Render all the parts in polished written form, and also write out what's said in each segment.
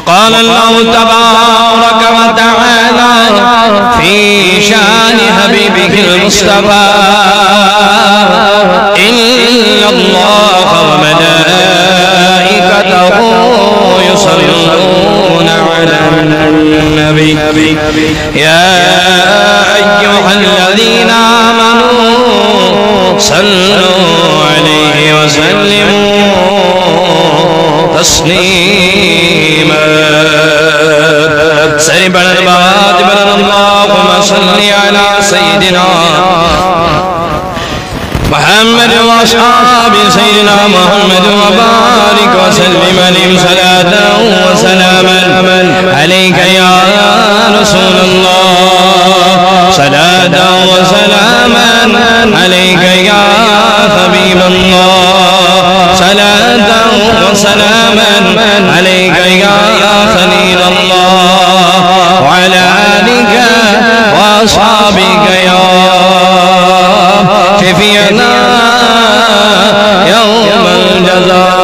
وقال الله تبارك وتعالى في شان حبيبه المصطفى إن الله وملائكته يصلون على النبي يا أيها الذين آمنوا صلوا عليه وسلموا تسليما سر بلد بات بلد اللهم صل على سيدنا محمد وأصحاب سيدنا محمد وبارك وسلم عليهم صلاة وسلاما عليك يا رسول الله صلاة وسلاما عليك يا حبيب الله صلاة وسلاما عليك يا خليل الله وعلى آلك وأصحابك يا شفيعنا يوم الجزاء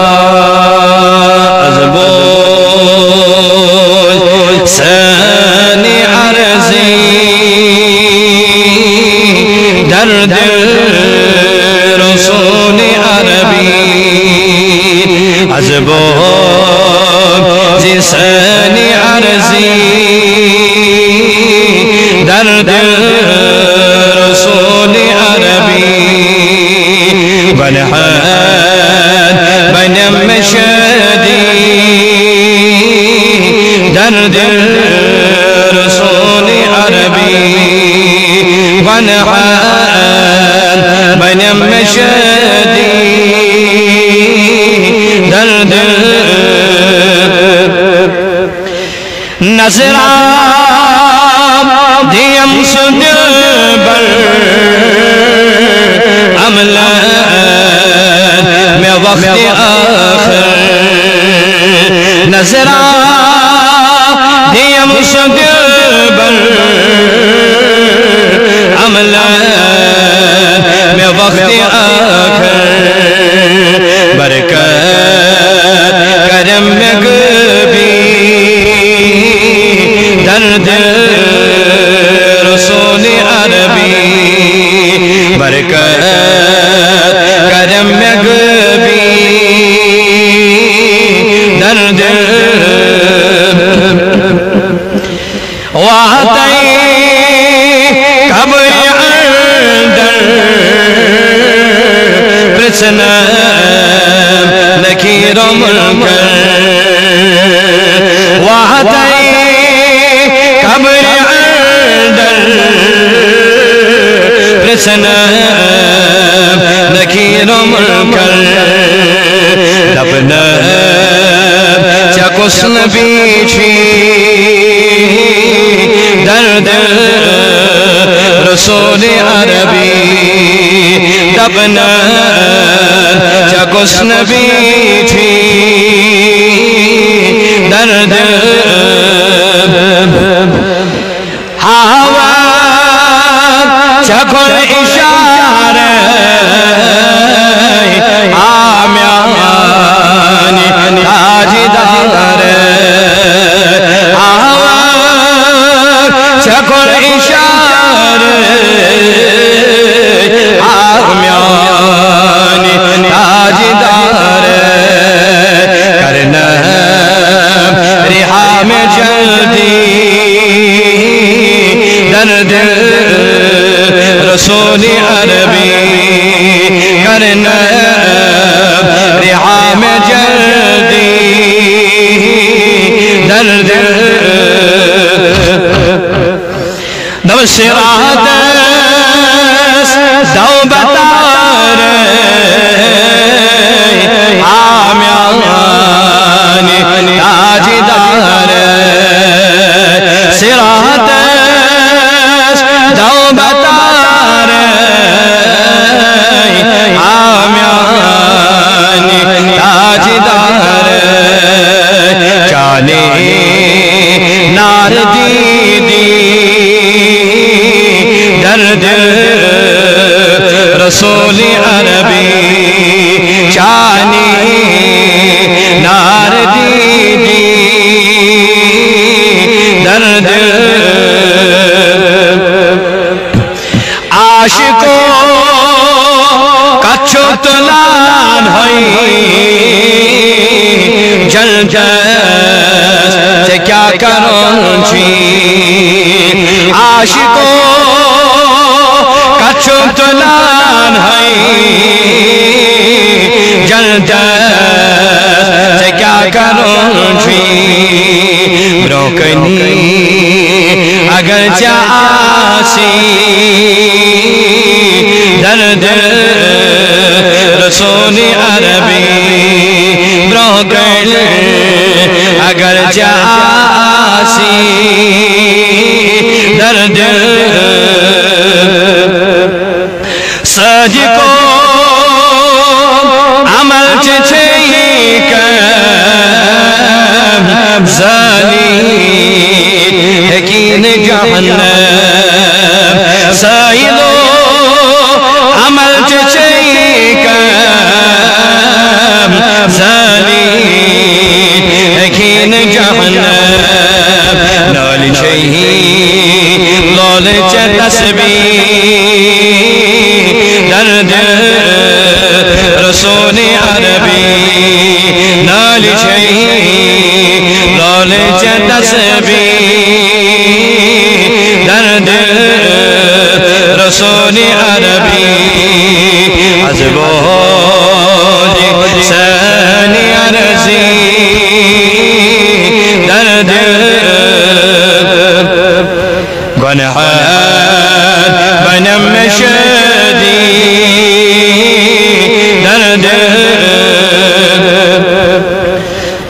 أزبول ساني عرزي درد رسول عربي أزبول ساني عرزي درد رسول عربي بنحان بنم مشادي درد رسول عربي بنحان بنم مشادي درد نظران دیم سدل بر عملان میں وقت آخر نظران دیم سدل بر عملان میں وقت آخر برکت کرم میں گبی درد رسول عربی برکت کرم میں گبی درد واتی قبر اندر پرسنم نکیر و منکر واتی قبر اندر پرسنم نکیر و منکر دفنم چکسن بیچی درد رسول عربی دفنم چکسن بیچی درد ہوا چکر اشارہ آمیانی تاجدار ہوا چکر اشارہ آمیانی تاجدار کرنا رہا میں جلدی درد رسول عربی کرنا رہا میں جلدی درد دو صراط دو بطار آمیانی تاجدار صراط دو بطار آمیانی تاجدار چالی نار دیدی درد رسول عربی چالی نار دیدی عاشقوں کا چوتلان ہوئی جلد سے کیا کروں چی عاشقوں کا چوتلان ہوئی جلد سے کیا کروں چی روکنی اگر جاسی درد رسول عربی بروکن اگر جاسی درد سج کو عمل چچئی کم زنی یقین جہنم سائلو عمل چچئی کم زنی یقین جہنم نال چئی لول چ تسبیح درد رسول عربی نال چئی لول چ تسبیح درد رسول عربی از بود سنی عرضی درد گناہان بنم شدی درد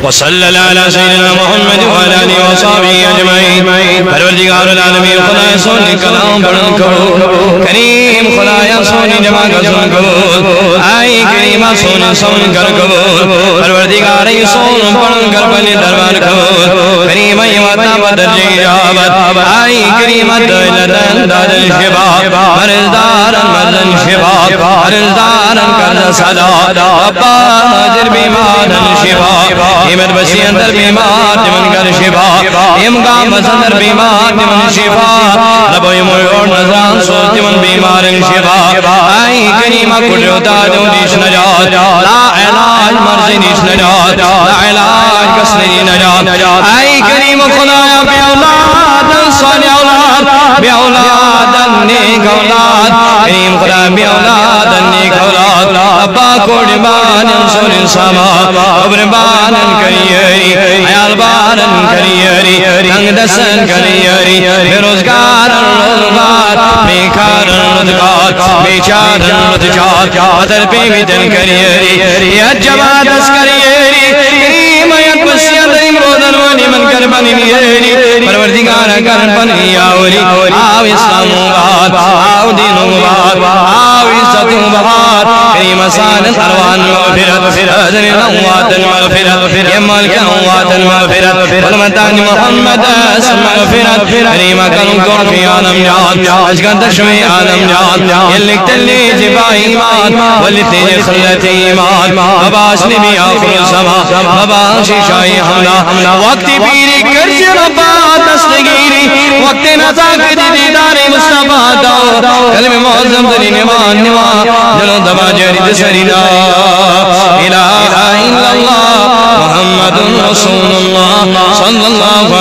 وصلی اللہ علیہ سیدنا محمد وعلى آلہ وصحبہ اجمعین پروردگار العالمین خدای سونی کلام بلند کرو کریم خدای سونی جماعت سن قبول آئی کریمہ سونا سون کر قبول پروردگار سون بلند کر بلی دربار قبول کریمہ وطا بدر جیجابت آئی کریمہ دولتن دادن شباب مرزدارن مدن شباب مرزدارن کرد صدا ربا مجر بیمارن شباب امت بسی اندر بیمار جمن کر شفا امگام اندر بیمار جمن شفا لبوی مویور نظران سوچ جمن بیمار شفا آئی کریمہ کٹو دادوں دیش نجات لا علاج مرضی دیش نجات لا علاج کسنی نجات آئی کریمہ خدایا بے اولاد صالح اولاد بے اولاد نیک اولاد کریم خدا بے اولاد نیک اولاد ابا قربان انصر سما قربان کریری عیال بارن کریری تنگ دسن کریری بیروزگارن روزگار بیکارن روزگار بیچارن روزگار قدر پیمیتن کریری یاد جوادس کریری کریم یاد بسیاد امرودن ونی من کربنی میری پروردگار کرن پنی آوری آو اسلام مباد آو دین مباد آو عزت مباد کریم سالت اروان مغفرت حضر الاموات المغفرت یمال کنوات المغفرت والمتان محمد اسم مغفرت کریم کنو کون فی عالم جان اشکن تشوی عالم جان یلک تلی جبا ایمان ولی تیج خلت ایمان مباس نبی آخر السما مباس شیشائی حملہ وقتی پیری کرش ربا دستگیری وقت نزاک دیدار مصطفیٰ داؤ کلم معظم دلی نوان نوان جلو دبا جرید سرینا الہ الا اللہ محمد رسول اللہ صلی اللہ